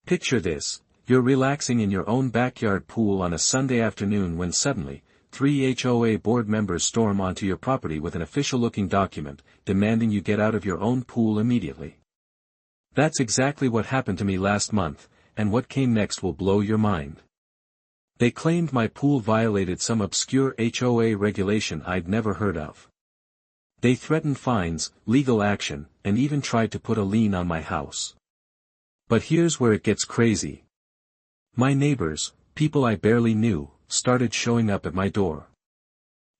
Picture this, you're relaxing in your own backyard pool on a Sunday afternoon when suddenly, 3 HOA board members storm onto your property with an official-looking document, demanding you get out of your own pool immediately. That's exactly what happened to me last month, and what came next will blow your mind. They claimed my pool violated some obscure HOA regulation I'd never heard of. They threatened fines, legal action, and even tried to put a lien on my house. But here's where it gets crazy. My neighbors, people I barely knew, started showing up at my door.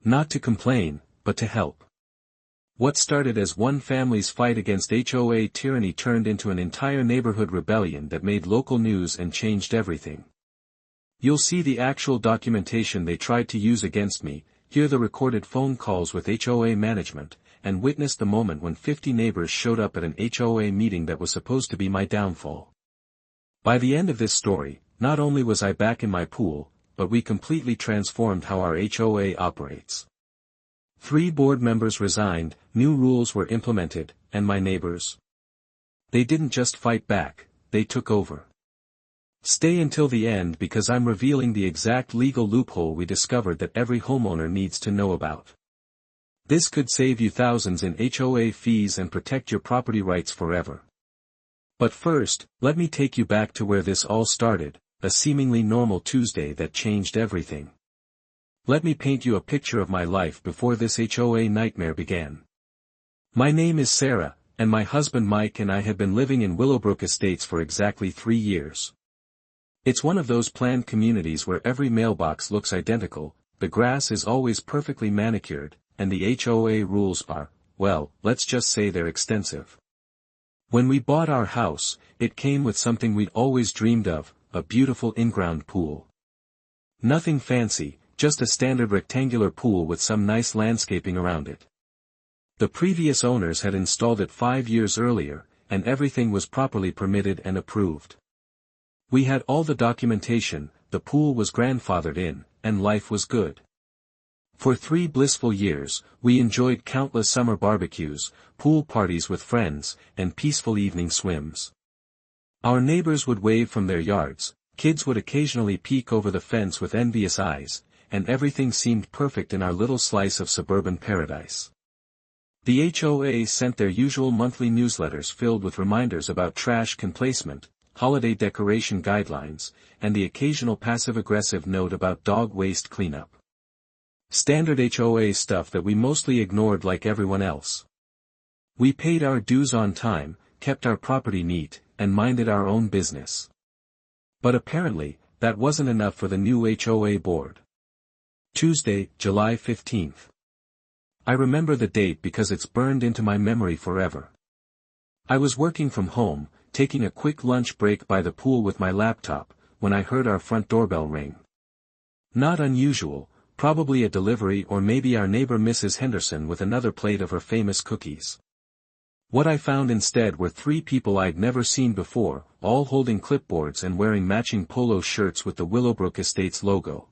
Not to complain, but to help. What started as one family's fight against HOA tyranny turned into an entire neighborhood rebellion that made local news and changed everything. You'll see the actual documentation they tried to use against me, hear the recorded phone calls with HOA management, and witness the moment when 50 neighbors showed up at an HOA meeting that was supposed to be my downfall. By the end of this story, not only was I back in my pool, but we completely transformed how our HOA operates. 3 board members resigned, new rules were implemented, and my neighbors. They didn't just fight back, they took over. Stay until the end because I'm revealing the exact legal loophole we discovered that every homeowner needs to know about. This could save you thousands in HOA fees and protect your property rights forever. But first, let me take you back to where this all started, a seemingly normal Tuesday that changed everything. Let me paint you a picture of my life before this HOA nightmare began. My name is Sarah, and my husband Mike and I have been living in Willowbrook Estates for exactly 3 years. It's one of those planned communities where every mailbox looks identical, the grass is always perfectly manicured, and the HOA rules are, well, let's just say they're extensive. When we bought our house, it came with something we'd always dreamed of, a beautiful in-ground pool. Nothing fancy, just a standard rectangular pool with some nice landscaping around it. The previous owners had installed it 5 years earlier, and everything was properly permitted and approved. We had all the documentation, the pool was grandfathered in, and life was good. For 3 blissful years, we enjoyed countless summer barbecues, pool parties with friends, and peaceful evening swims. Our neighbors would wave from their yards, kids would occasionally peek over the fence with envious eyes, and everything seemed perfect in our little slice of suburban paradise. The HOA sent their usual monthly newsletters filled with reminders about trash can placement, holiday decoration guidelines, and the occasional passive-aggressive note about dog waste cleanup. Standard HOA stuff that we mostly ignored like everyone else. We paid our dues on time, kept our property neat, and minded our own business. But apparently, that wasn't enough for the new HOA board. Tuesday, July 15th. I remember the date because it's burned into my memory forever. I was working from home, taking a quick lunch break by the pool with my laptop, when I heard our front doorbell ring. Not unusual, probably a delivery or maybe our neighbor Mrs. Henderson with another plate of her famous cookies. What I found instead were 3 people I'd never seen before, all holding clipboards and wearing matching polo shirts with the Willowbrook Estates logo.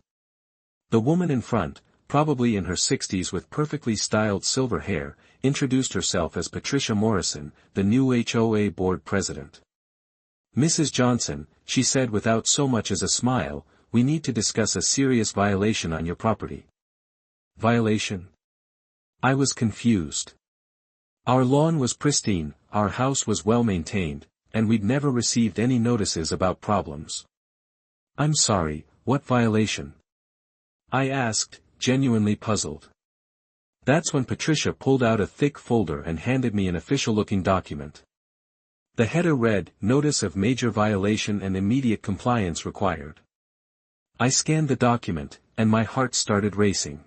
The woman in front, probably in her 60s with perfectly styled silver hair, introduced herself as Patricia Morrison, the new HOA board president. Mrs. Johnson, she said without so much as a smile, we need to discuss a serious violation on your property. Violation? I was confused. Our lawn was pristine, our house was well maintained, and we'd never received any notices about problems. I'm sorry, what violation? I asked, genuinely puzzled. That's when Patricia pulled out a thick folder and handed me an official-looking document. The header read, Notice of Major Violation and Immediate Compliance Required. I scanned the document, and my heart started racing.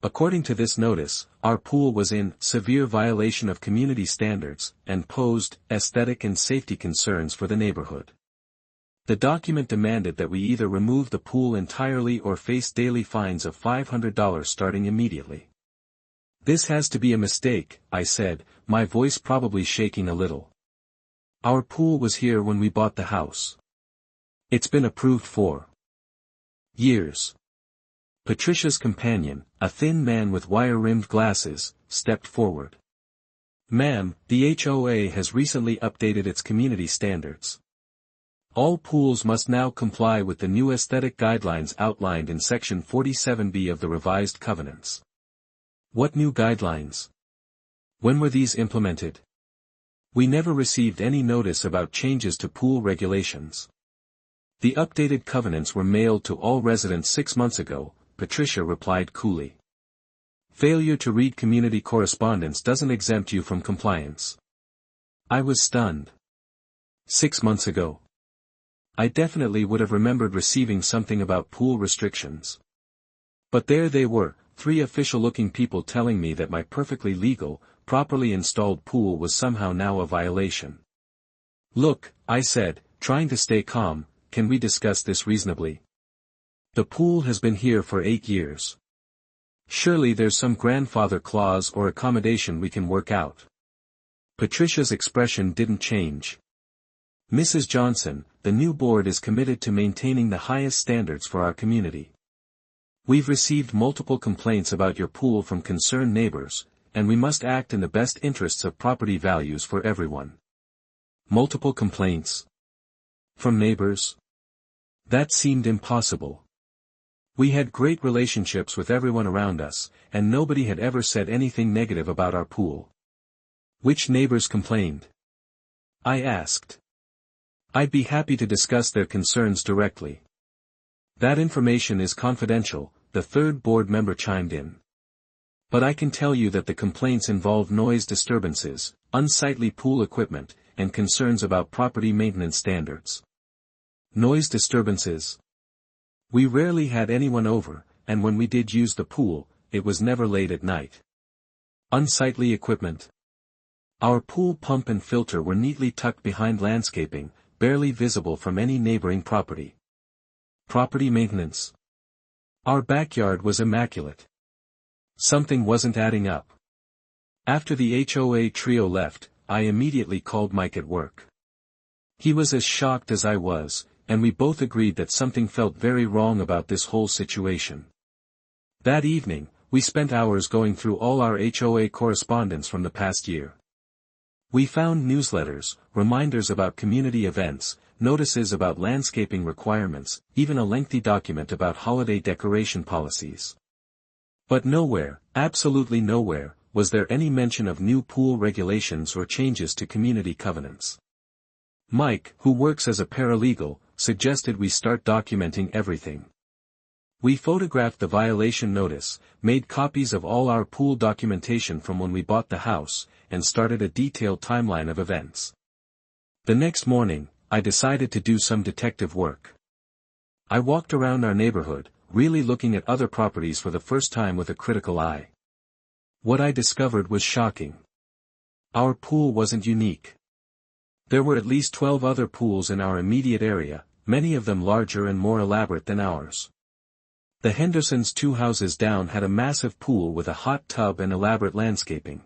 According to this notice, our pool was in severe violation of community standards, and posed aesthetic and safety concerns for the neighborhood. The document demanded that we either remove the pool entirely or face daily fines of $500 starting immediately. This has to be a mistake, I said, my voice probably shaking a little. Our pool was here when we bought the house. It's been approved for years. Patricia's companion, a thin man with wire-rimmed glasses, stepped forward. Ma'am, the HOA has recently updated its community standards. All pools must now comply with the new aesthetic guidelines outlined in Section 47B of the revised covenants. What new guidelines? When were these implemented? We never received any notice about changes to pool regulations. The updated covenants were mailed to all residents 6 months ago, Patricia replied coolly. Failure to read community correspondence doesn't exempt you from compliance. I was stunned. 6 months ago. I definitely would have remembered receiving something about pool restrictions. But there they were, 3 official-looking people telling me that my perfectly legal, properly installed pool was somehow now a violation. Look, I said, trying to stay calm, can we discuss this reasonably? The pool has been here for 8 years. Surely there's some grandfather clause or accommodation we can work out. Patricia's expression didn't change. Mrs. Johnson, the new board is committed to maintaining the highest standards for our community. We've received multiple complaints about your pool from concerned neighbors, and we must act in the best interests of property values for everyone. Multiple complaints? From neighbors? That seemed impossible. We had great relationships with everyone around us, and nobody had ever said anything negative about our pool. Which neighbors complained? I asked. I'd be happy to discuss their concerns directly. That information is confidential, the third board member chimed in. But I can tell you that the complaints involve noise disturbances, unsightly pool equipment, and concerns about property maintenance standards. Noise disturbances? We rarely had anyone over, and when we did use the pool, it was never late at night. Unsightly equipment? Our pool pump and filter were neatly tucked behind landscaping, barely visible from any neighboring property. Property maintenance? Our backyard was immaculate. Something wasn't adding up. After the HOA trio left, I immediately called Mike at work. He was as shocked as I was, and we both agreed that something felt very wrong about this whole situation. That evening, we spent hours going through all our HOA correspondence from the past year. We found newsletters, reminders about community events, notices about landscaping requirements, even a lengthy document about holiday decoration policies. But nowhere, absolutely nowhere, was there any mention of new pool regulations or changes to community covenants. Mike, who works as a paralegal, suggested we start documenting everything. We photographed the violation notice, made copies of all our pool documentation from when we bought the house, and started a detailed timeline of events. The next morning, I decided to do some detective work. I walked around our neighborhood, really looking at other properties for the first time with a critical eye. What I discovered was shocking. Our pool wasn't unique. There were at least 12 other pools in our immediate area, many of them larger and more elaborate than ours. The Hendersons 2 houses down had a massive pool with a hot tub and elaborate landscaping.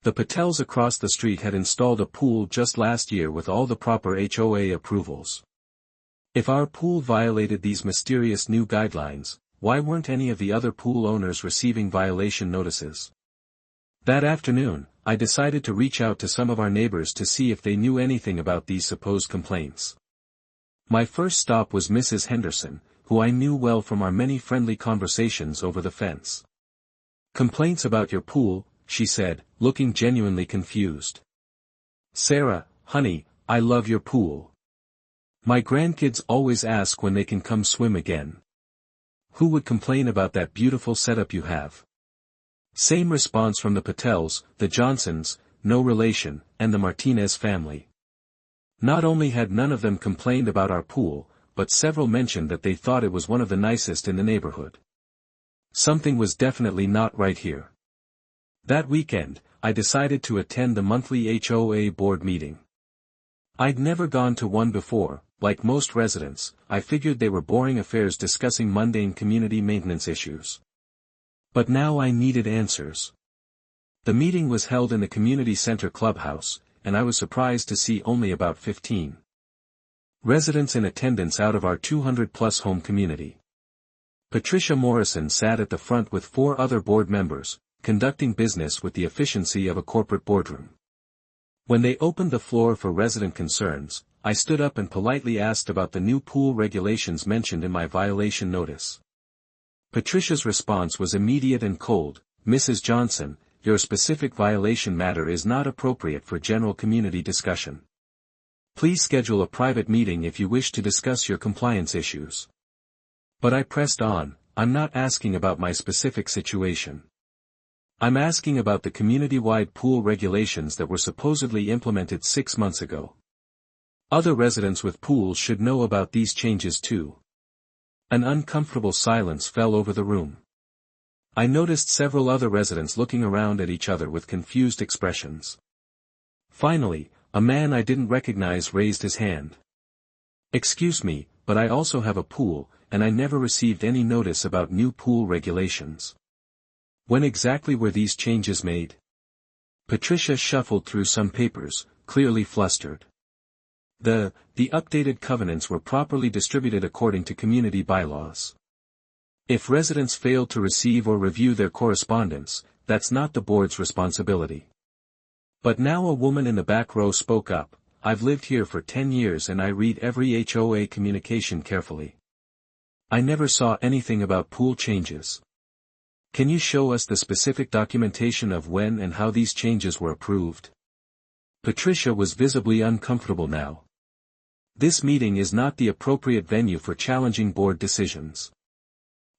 The Patels across the street had installed a pool just last year with all the proper HOA approvals. If our pool violated these mysterious new guidelines, why weren't any of the other pool owners receiving violation notices? That afternoon, I decided to reach out to some of our neighbors to see if they knew anything about these supposed complaints. My first stop was Mrs. Henderson, who I knew well from our many friendly conversations over the fence. Complaints about your pool, she said, looking genuinely confused. Sarah, honey, I love your pool. My grandkids always ask when they can come swim again. Who would complain about that beautiful setup you have? Same response from the Patels, the Johnsons, no relation, and the Martinez family. Not only had none of them complained about our pool, but several mentioned that they thought it was one of the nicest in the neighborhood. Something was definitely not right here. That weekend, I decided to attend the monthly HOA board meeting. I'd never gone to one before. Like most residents, I figured they were boring affairs discussing mundane community maintenance issues. But now I needed answers. The meeting was held in the community center clubhouse, and I was surprised to see only about 15 residents in attendance out of our 200-plus home community. Patricia Morrison sat at the front with 4 other board members, conducting business with the efficiency of a corporate boardroom. When they opened the floor for resident concerns, I stood up and politely asked about the new pool regulations mentioned in my violation notice. Patricia's response was immediate and cold. "Mrs. Johnson, your specific violation matter is not appropriate for general community discussion. Please schedule a private meeting if you wish to discuss your compliance issues." But I pressed on. "I'm not asking about my specific situation. I'm asking about the community-wide pool regulations that were supposedly implemented 6 months ago. Other residents with pools should know about these changes too." An uncomfortable silence fell over the room. I noticed several other residents looking around at each other with confused expressions. Finally, a man I didn't recognize raised his hand. "Excuse me, but I also have a pool, and I never received any notice about new pool regulations. When exactly were these changes made?" Patricia shuffled through some papers, clearly flustered. The updated covenants were properly distributed according to community bylaws. If residents failed to receive or review their correspondence, that's not the board's responsibility. But now a woman in the back row spoke up. "I've lived here for 10 years and I read every HOA communication carefully. I never saw anything about pool changes. Can you show us the specific documentation of when and how these changes were approved?" Patricia was visibly uncomfortable now. This meeting is not the appropriate venue for challenging board decisions.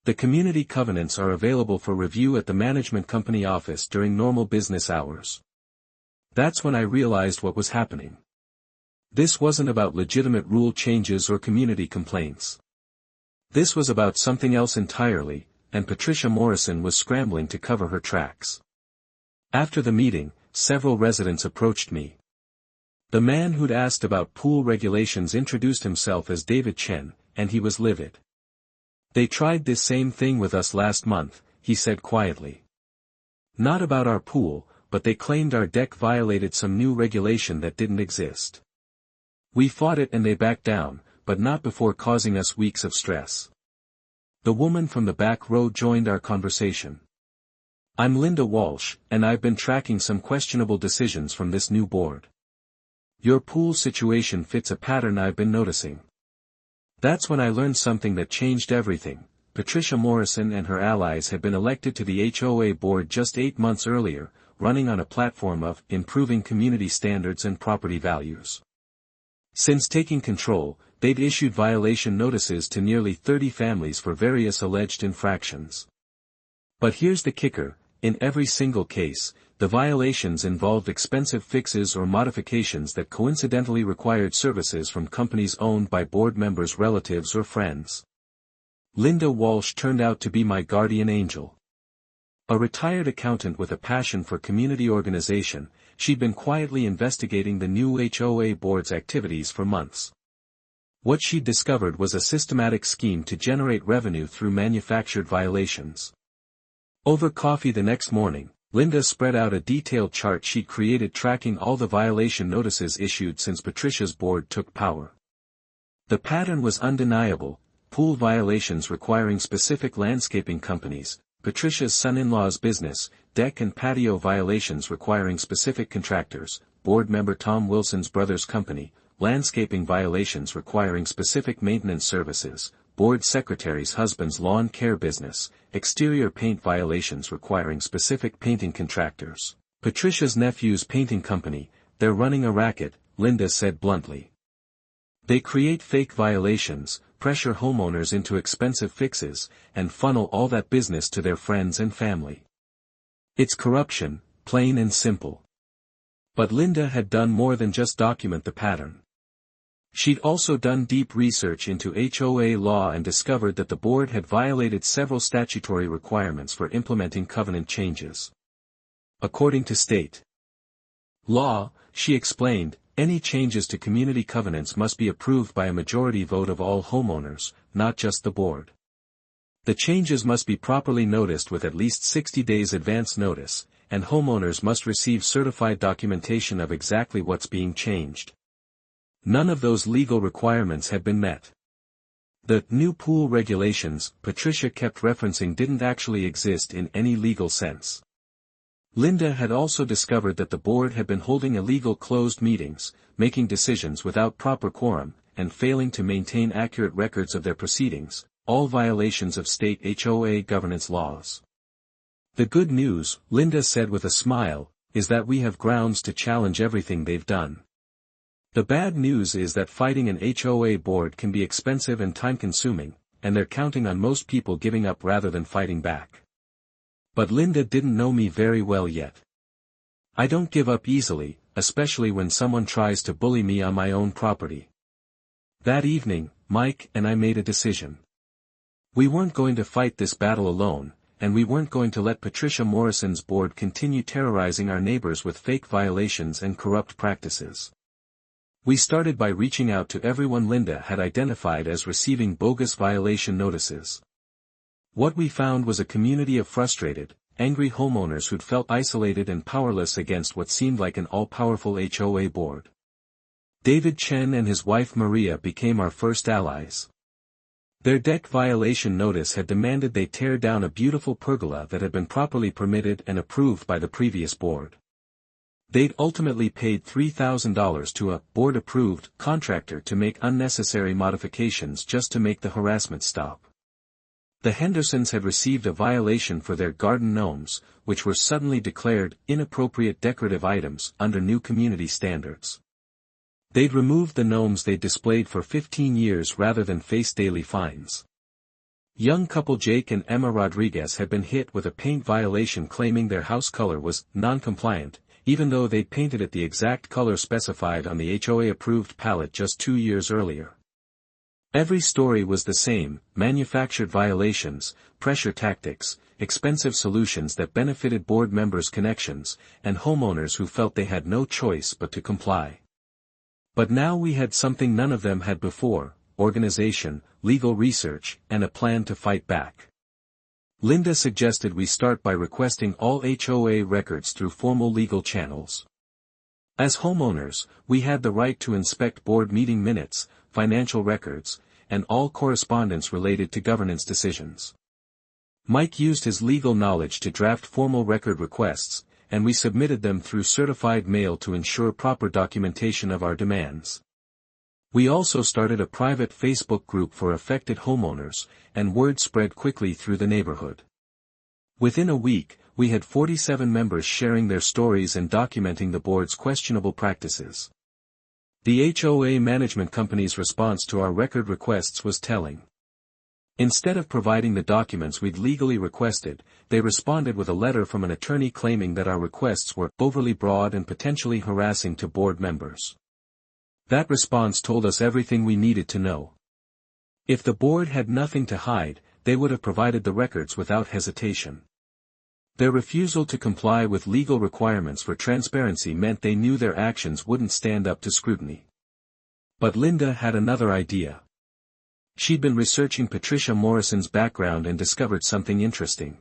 The community covenants are available for review at the management company office during normal business hours. That's when I realized what was happening. This wasn't about legitimate rule changes or community complaints. This was about something else entirely, and Patricia Morrison was scrambling to cover her tracks. After the meeting, several residents approached me. The man who'd asked about pool regulations introduced himself as David Chen, and he was livid. "They tried this same thing with us last month," he said quietly. "Not about our pool, but they claimed our deck violated some new regulation that didn't exist. We fought it and they backed down, but not before causing us weeks of stress." The woman from the back row joined our conversation. "I'm Linda Walsh, and I've been tracking some questionable decisions from this new board. Your pool situation fits a pattern I've been noticing." That's when I learned something that changed everything. Patricia Morrison and her allies had been elected to the HOA board just 8 months earlier, running on a platform of improving community standards and property values. Since taking control, they'd issued violation notices to nearly 30 families for various alleged infractions. But here's the kicker: in every single case, the violations involved expensive fixes or modifications that coincidentally required services from companies owned by board members' relatives or friends. Linda Walsh turned out to be my guardian angel. A retired accountant with a passion for community organization, she'd been quietly investigating the new HOA board's activities for months. What she'd discovered was a systematic scheme to generate revenue through manufactured violations. Over coffee the next morning, Linda spread out a detailed chart she'd created tracking all the violation notices issued since Patricia's board took power. The pattern was undeniable: pool violations requiring specific landscaping companies, Patricia's son-in-law's business, deck and patio violations requiring specific contractors, board member Tom Wilson's brother's company, landscaping violations requiring specific maintenance services, board secretary's husband's lawn care business, exterior paint violations requiring specific painting contractors, Patricia's nephew's painting company. "They're running a racket," Linda said bluntly. "They create fake violations, pressure homeowners into expensive fixes, and funnel all that business to their friends and family. It's corruption, plain and simple." But Linda had done more than just document the pattern. She'd also done deep research into HOA law and discovered that the board had violated several statutory requirements for implementing covenant changes. According to state law, she explained, any changes to community covenants must be approved by a majority vote of all homeowners, not just the board. The changes must be properly noticed with at least 60 days advance notice, and homeowners must receive certified documentation of exactly what's being changed. None of those legal requirements had been met. The new pool regulations Patricia kept referencing didn't actually exist in any legal sense. Linda had also discovered that the board had been holding illegal closed meetings, making decisions without proper quorum, and failing to maintain accurate records of their proceedings, all violations of state HOA governance laws. The good news, Linda said with a smile, is that we have grounds to challenge everything they've done. The bad news is that fighting an HOA board can be expensive and time-consuming, and they're counting on most people giving up rather than fighting back. But Linda didn't know me very well yet. I don't give up easily, especially when someone tries to bully me on my own property. That evening, Mike and I made a decision. We weren't going to fight this battle alone, and we weren't going to let Patricia Morrison's board continue terrorizing our neighbors with fake violations and corrupt practices. We started by reaching out to everyone Linda had identified as receiving bogus violation notices. What we found was a community of frustrated, angry homeowners who'd felt isolated and powerless against what seemed like an all-powerful HOA board. David Chen and his wife Maria became our first allies. Their deck violation notice had demanded they tear down a beautiful pergola that had been properly permitted and approved by the previous board. They'd ultimately paid $3,000 to a board-approved contractor to make unnecessary modifications just to make the harassment stop. The Hendersons had received a violation for their garden gnomes, which were suddenly declared inappropriate decorative items under new community standards. They'd removed the gnomes they'd displayed for 15 years rather than face daily fines. Young couple Jake and Emma Rodriguez had been hit with a paint violation claiming their house color was non-compliant, even though they'd painted it the exact color specified on the HOA-approved palette just 2 years earlier. Every story was the same: manufactured violations, pressure tactics, expensive solutions that benefited board members' connections, and homeowners who felt they had no choice but to comply. But now we had something none of them had before: organization, legal research, and a plan to fight back. Linda suggested we start by requesting all HOA records through formal legal channels. As homeowners, we had the right to inspect board meeting minutes, financial records, and all correspondence related to governance decisions. Mike used his legal knowledge to draft formal record requests, and we submitted them through certified mail to ensure proper documentation of our demands. We also started a private Facebook group for affected homeowners, and word spread quickly through the neighborhood. Within a week, we had 47 members sharing their stories and documenting the board's questionable practices. The HOA management company's response to our record requests was telling. Instead of providing the documents we'd legally requested, they responded with a letter from an attorney claiming that our requests were overly broad and potentially harassing to board members. That response told us everything we needed to know. If the board had nothing to hide, they would have provided the records without hesitation. Their refusal to comply with legal requirements for transparency meant they knew their actions wouldn't stand up to scrutiny. But Linda had another idea. She'd been researching Patricia Morrison's background and discovered something interesting.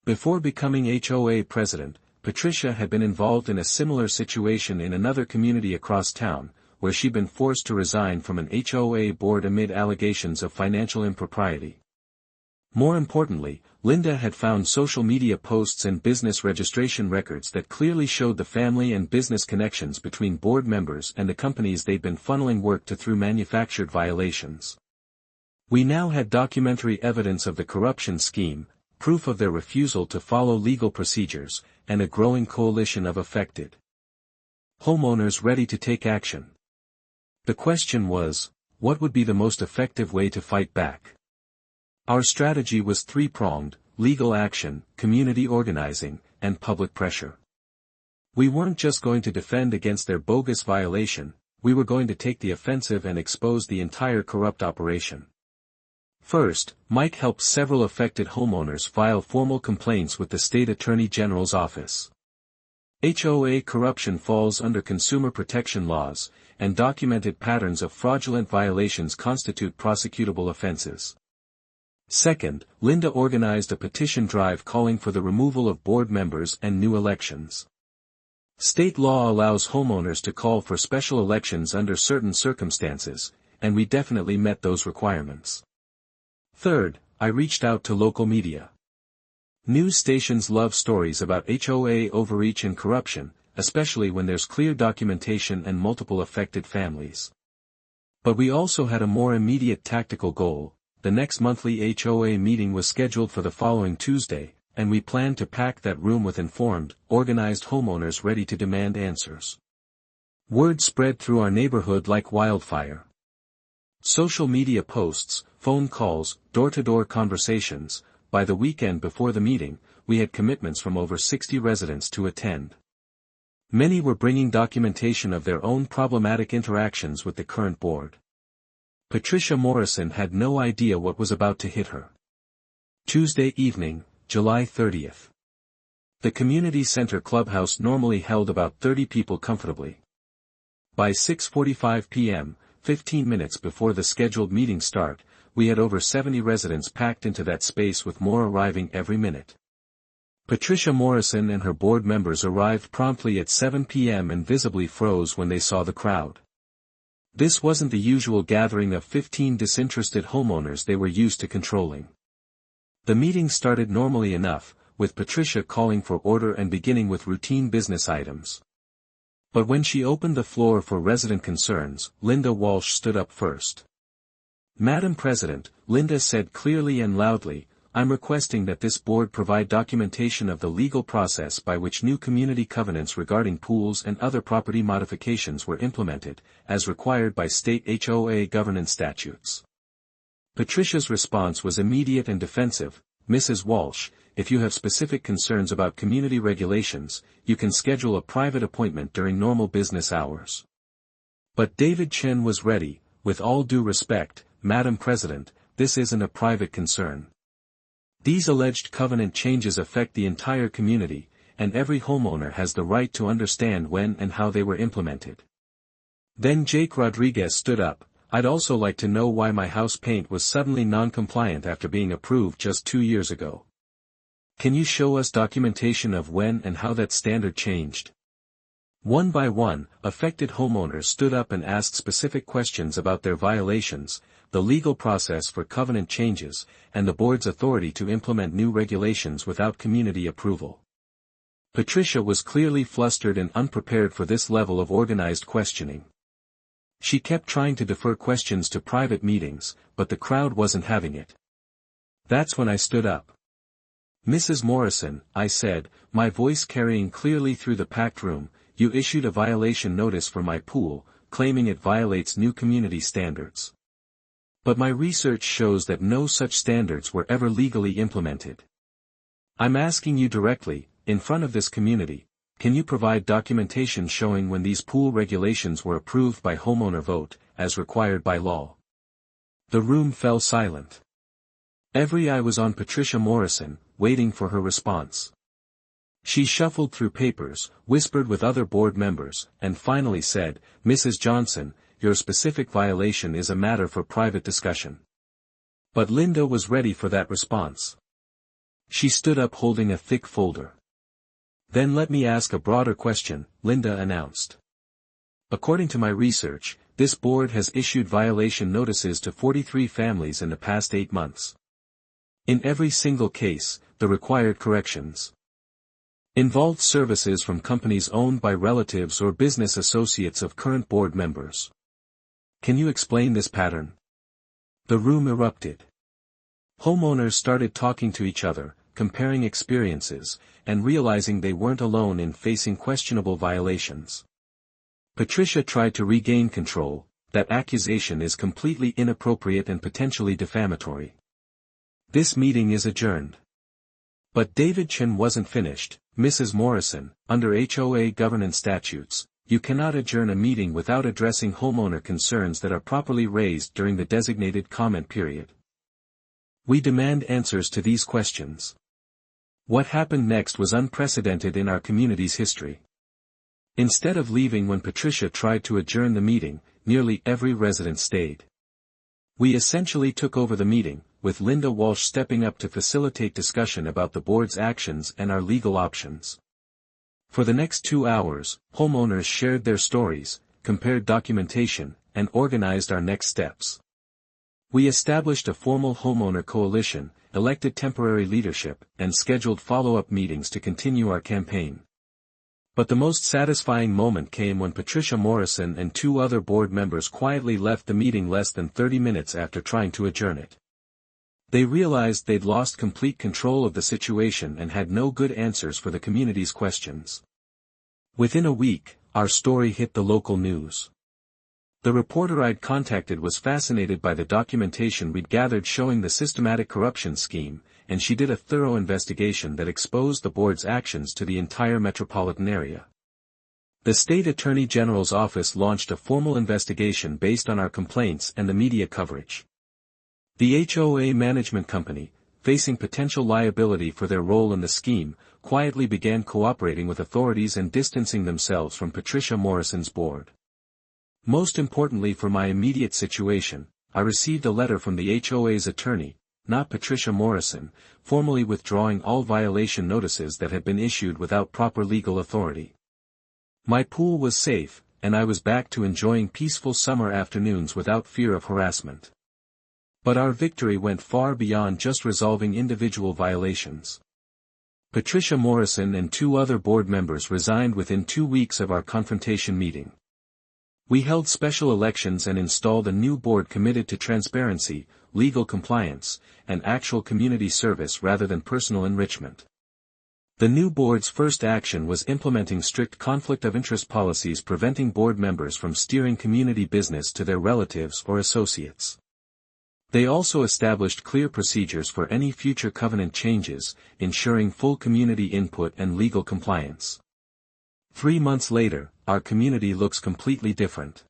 Before becoming HOA president, Patricia had been involved in a similar situation in another community across town, where she'd been forced to resign from an HOA board amid allegations of financial impropriety. More importantly, Linda had found social media posts and business registration records that clearly showed the family and business connections between board members and the companies they'd been funneling work to through manufactured violations. We now had documentary evidence of the corruption scheme, proof of their refusal to follow legal procedures, and a growing coalition of affected homeowners ready to take action. The question was, what would be the most effective way to fight back? Our strategy was three-pronged: legal action, community organizing, and public pressure. We weren't just going to defend against their bogus violation, we were going to take the offensive and expose the entire corrupt operation. First, Mike helped several affected homeowners file formal complaints with the state attorney general's office. HOA corruption falls under consumer protection laws, and documented patterns of fraudulent violations constitute prosecutable offenses. Second, Linda organized a petition drive calling for the removal of board members and new elections. State law allows homeowners to call for special elections under certain circumstances, and we definitely met those requirements. Third, I reached out to local media. News stations love stories about HOA overreach and corruption, especially when there's clear documentation and multiple affected families. But we also had a more immediate tactical goal. The next monthly HOA meeting was scheduled for the following Tuesday, and we planned to pack that room with informed, organized homeowners ready to demand answers. Word spread through our neighborhood like wildfire. Social media posts, phone calls, door-to-door conversations. By the weekend before the meeting, we had commitments from over 60 residents to attend. Many were bringing documentation of their own problematic interactions with the current board. Patricia Morrison had no idea what was about to hit her. Tuesday evening, July 30th. The community center clubhouse normally held about 30 people comfortably. By 6:45 p.m., 15 minutes before the scheduled meeting start, we had over 70 residents packed into that space, with more arriving every minute. Patricia Morrison and her board members arrived promptly at 7 p.m. and visibly froze when they saw the crowd. This wasn't the usual gathering of 15 disinterested homeowners they were used to controlling. The meeting started normally enough, with Patricia calling for order and beginning with routine business items. But when she opened the floor for resident concerns, Linda Walsh stood up first. "Madam President," Linda said clearly and loudly, "I'm requesting that this board provide documentation of the legal process by which new community covenants regarding pools and other property modifications were implemented, as required by state HOA governance statutes." Patricia's response was immediate and defensive. "Mrs. Walsh, if you have specific concerns about community regulations, you can schedule a private appointment during normal business hours." But David Chen was ready. "With all due respect, Madam President, this isn't a private concern. These alleged covenant changes affect the entire community, and every homeowner has the right to understand when and how they were implemented." Then Jake Rodriguez stood up. "I'd also like to know why my house paint was suddenly non-compliant after being approved just 2 years ago. Can you show us documentation of when and how that standard changed?" One by one, affected homeowners stood up and asked specific questions about their violations, the legal process for covenant changes, and the board's authority to implement new regulations without community approval. Patricia was clearly flustered and unprepared for this level of organized questioning. She kept trying to defer questions to private meetings, but the crowd wasn't having it. That's when I stood up. "Mrs. Morrison," I said, my voice carrying clearly through the packed room, "you issued a violation notice for my pool, claiming it violates new community standards. But my research shows that no such standards were ever legally implemented. I'm asking you directly, in front of this community, can you provide documentation showing when these pool regulations were approved by homeowner vote, as required by law?" The room fell silent. Every eye was on Patricia Morrison, waiting for her response. She shuffled through papers, whispered with other board members, and finally said, "Mrs. Johnson, your specific violation is a matter for private discussion." But Linda was ready for that response. She stood up holding a thick folder. "Then let me ask a broader question," Linda announced. "According to my research, this board has issued violation notices to 43 families in the past 8 months. In every single case, the required corrections involved services from companies owned by relatives or business associates of current board members. Can you explain this pattern?" The room erupted. Homeowners started talking to each other, comparing experiences, and realizing they weren't alone in facing questionable violations. Patricia tried to regain control. "That accusation is completely inappropriate and potentially defamatory. This meeting is adjourned." But David Chen wasn't finished. "Mrs. Morrison, under HOA governance statutes, you cannot adjourn a meeting without addressing homeowner concerns that are properly raised during the designated comment period. We demand answers to these questions." What happened next was unprecedented in our community's history. Instead of leaving when Patricia tried to adjourn the meeting, nearly every resident stayed. We essentially took over the meeting, with Linda Walsh stepping up to facilitate discussion about the board's actions and our legal options. For the next 2 hours, homeowners shared their stories, compared documentation, and organized our next steps. We established a formal homeowner coalition, elected temporary leadership, and scheduled follow-up meetings to continue our campaign. But the most satisfying moment came when Patricia Morrison and 2 other board members quietly left the meeting less than 30 minutes after trying to adjourn it. They realized they'd lost complete control of the situation and had no good answers for the community's questions. Within a week, our story hit the local news. The reporter I'd contacted was fascinated by the documentation we'd gathered showing the systematic corruption scheme, and she did a thorough investigation that exposed the board's actions to the entire metropolitan area. The State Attorney General's office launched a formal investigation based on our complaints and the media coverage. The HOA management company, facing potential liability for their role in the scheme, quietly began cooperating with authorities and distancing themselves from Patricia Morrison's board. Most importantly for my immediate situation, I received a letter from the HOA's attorney, not Patricia Morrison, formally withdrawing all violation notices that had been issued without proper legal authority. My pool was safe, and I was back to enjoying peaceful summer afternoons without fear of harassment. But our victory went far beyond just resolving individual violations. Patricia Morrison and 2 other board members resigned within 2 weeks of our confrontation meeting. We held special elections and installed a new board committed to transparency, legal compliance, and actual community service rather than personal enrichment. The new board's first action was implementing strict conflict of interest policies preventing board members from steering community business to their relatives or associates. They also established clear procedures for any future covenant changes, ensuring full community input and legal compliance. 3 months later, our community looks completely different.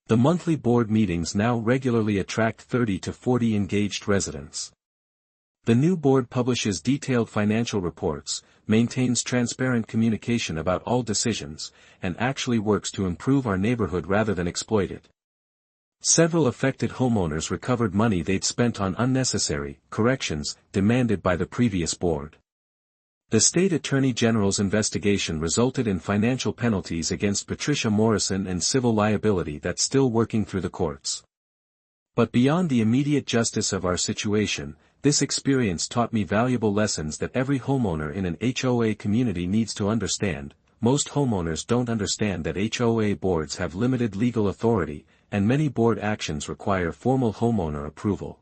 The monthly board meetings now regularly attract 30 to 40 engaged residents. The new board publishes detailed financial reports, maintains transparent communication about all decisions, and actually works to improve our neighborhood rather than exploit it. Several affected homeowners recovered money they'd spent on unnecessary corrections demanded by the previous board. The State Attorney General's investigation resulted in financial penalties against Patricia Morrison and civil liability that's still working through the courts. But beyond the immediate justice of our situation, this experience taught me valuable lessons that every homeowner in an HOA community needs to understand. Most homeowners don't understand that HOA boards have limited legal authority, and many board actions require formal homeowner approval.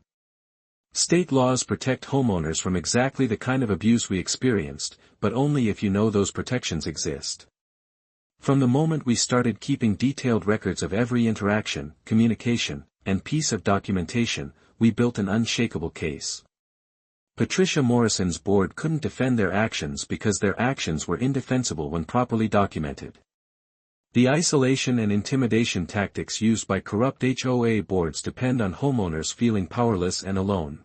State laws protect homeowners from exactly the kind of abuse we experienced, but only if you know those protections exist. From the moment we started keeping detailed records of every interaction, communication, and piece of documentation, we built an unshakable case. Patricia Morrison's board couldn't defend their actions because their actions were indefensible when properly documented. The isolation and intimidation tactics used by corrupt HOA boards depend on homeowners feeling powerless and alone.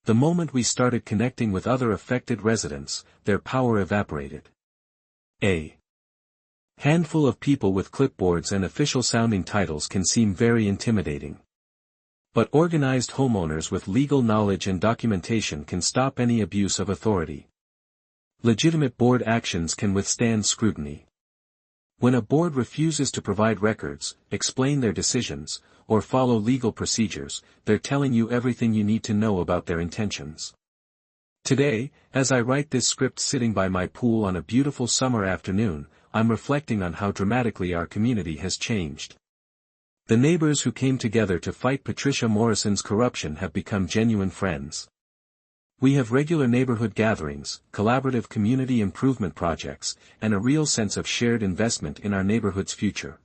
The moment we started connecting with other affected residents, their power evaporated. A handful of people with clipboards and official-sounding titles can seem very intimidating. But organized homeowners with legal knowledge and documentation can stop any abuse of authority. Legitimate board actions can withstand scrutiny. When a board refuses to provide records, explain their decisions, or follow legal procedures, they're telling you everything you need to know about their intentions. Today, as I write this script sitting by my pool on a beautiful summer afternoon, I'm reflecting on how dramatically our community has changed. The neighbors who came together to fight Patricia Morrison's corruption have become genuine friends. We have regular neighborhood gatherings, collaborative community improvement projects, and a real sense of shared investment in our neighborhood's future.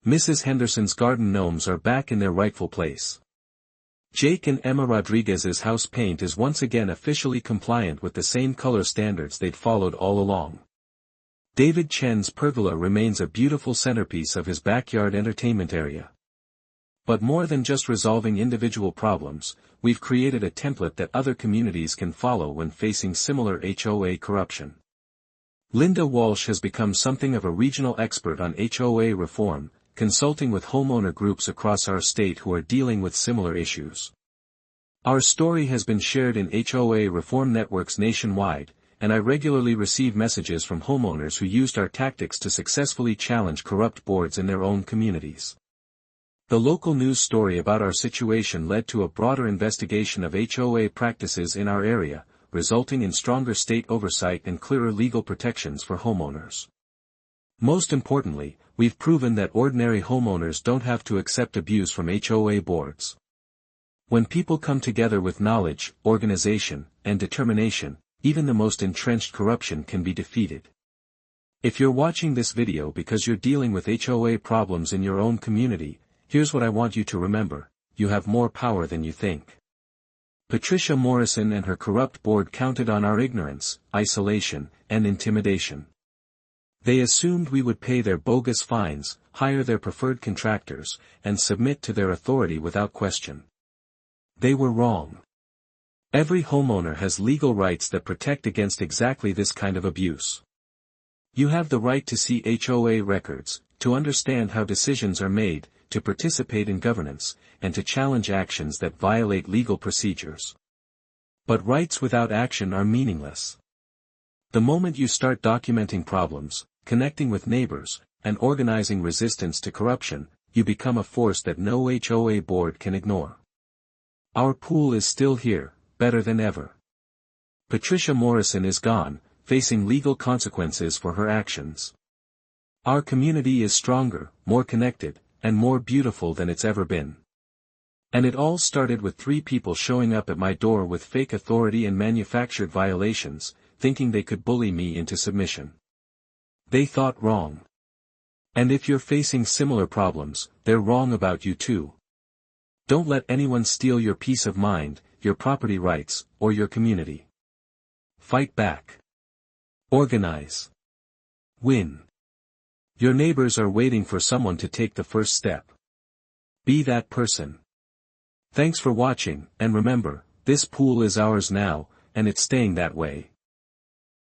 Mrs. Henderson's garden gnomes are back in their rightful place. Jake and Emma Rodriguez's house paint is once again officially compliant with the same color standards they'd followed all along. David Chen's pergola remains a beautiful centerpiece of his backyard entertainment area. But more than just resolving individual problems, we've created a template that other communities can follow when facing similar HOA corruption. Linda Walsh has become something of a regional expert on HOA reform, consulting with homeowner groups across our state who are dealing with similar issues. Our story has been shared in HOA reform networks nationwide, and I regularly receive messages from homeowners who used our tactics to successfully challenge corrupt boards in their own communities. The local news story about our situation led to a broader investigation of HOA practices in our area, resulting in stronger state oversight and clearer legal protections for homeowners. Most importantly, we've proven that ordinary homeowners don't have to accept abuse from HOA boards. When people come together with knowledge, organization, and determination, even the most entrenched corruption can be defeated. If you're watching this video because you're dealing with HOA problems in your own community, here's what I want you to remember: you have more power than you think. Patricia Morrison and her corrupt board counted on our ignorance, isolation, and intimidation. They assumed we would pay their bogus fines, hire their preferred contractors, and submit to their authority without question. They were wrong. Every homeowner has legal rights that protect against exactly this kind of abuse. You have the right to see HOA records, to understand how decisions are made, to participate in governance, and to challenge actions that violate legal procedures. But rights without action are meaningless. The moment you start documenting problems, connecting with neighbors, and organizing resistance to corruption, you become a force that no HOA board can ignore. Our pool is still here, better than ever. Patricia Morrison is gone, facing legal consequences for her actions. Our community is stronger, more connected, and more beautiful than it's ever been. And it all started with 3 people showing up at my door with fake authority and manufactured violations, thinking they could bully me into submission. They thought wrong. And if you're facing similar problems, they're wrong about you too. Don't let anyone steal your peace of mind, your property rights, or your community. Fight back. Organize. Win. Your neighbors are waiting for someone to take the first step. Be that person. Thanks for watching, and remember, this pool is ours now, and it's staying that way.